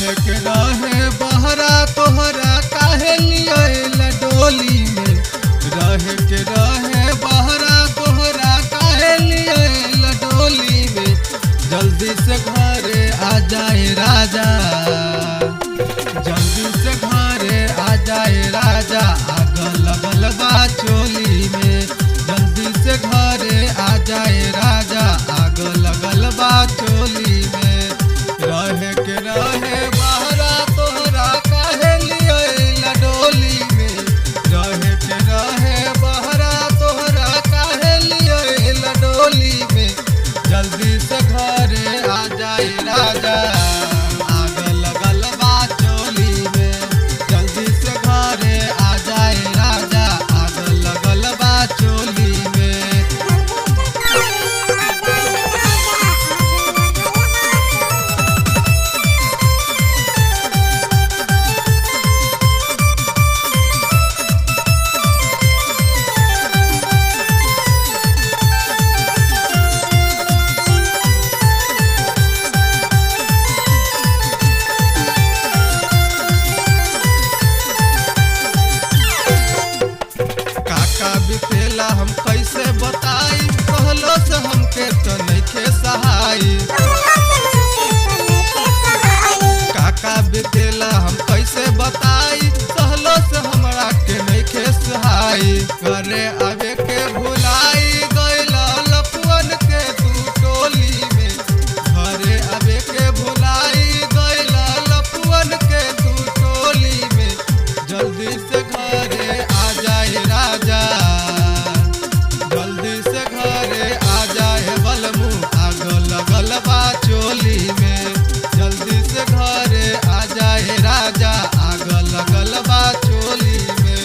रहे बहरा तोहरा काहे लिया डोली में। रहे बहरा तोहरा काहे लिया डोली में। जल्दी से घरे आ जाए राजा, जल्दी से घरे आ जाए राजा। आग लगल बा चोली में। जल्दी से घरे आ जाए राजा। आग लगल बा चोली में। रहे बहरा तोहरा काहे लिया डोली में। रहे बहरा तोहरा काहे लिया डोली में। जल्दी से घरे आ जाए राजा। आग लगल बा चोली में। जल्दी से घरे आ जाए राजा। आग लगल बा चोली में। बितेला हम कैसे बताई, कहलो से हमके तो नइखे सहाई। काका बितेला हम कैसे बताई, कहलो से हमरा के नइखे सहाई। करे आवे के भुलाई गइला लपुअन के तू टोली में। घरे आवे के भुलाई गइला लपुअन के तू टोली में। जल्दी से घरे आ जाए राजा। जल्दी से घरे आ जाए बलमू। आग लगल बा चोली में। जल्दी से घरे आ जाए राजा। आग लगल बा चोली में।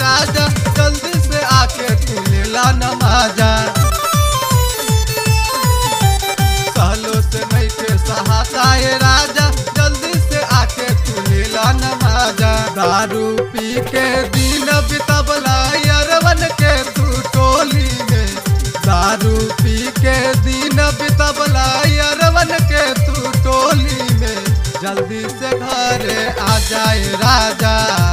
राजा जल्दी से आके तू लेला नमाजा। सालों से नहीं के सहाता है राजा। जल्दी से आके तू लेला नमाजा। दारू पी के दिन बितबला यरवन के तू टोली में। दारू पी के दिन बितबला यरवन के तू टोली में। जल्दी से घरे आ जाए राजा।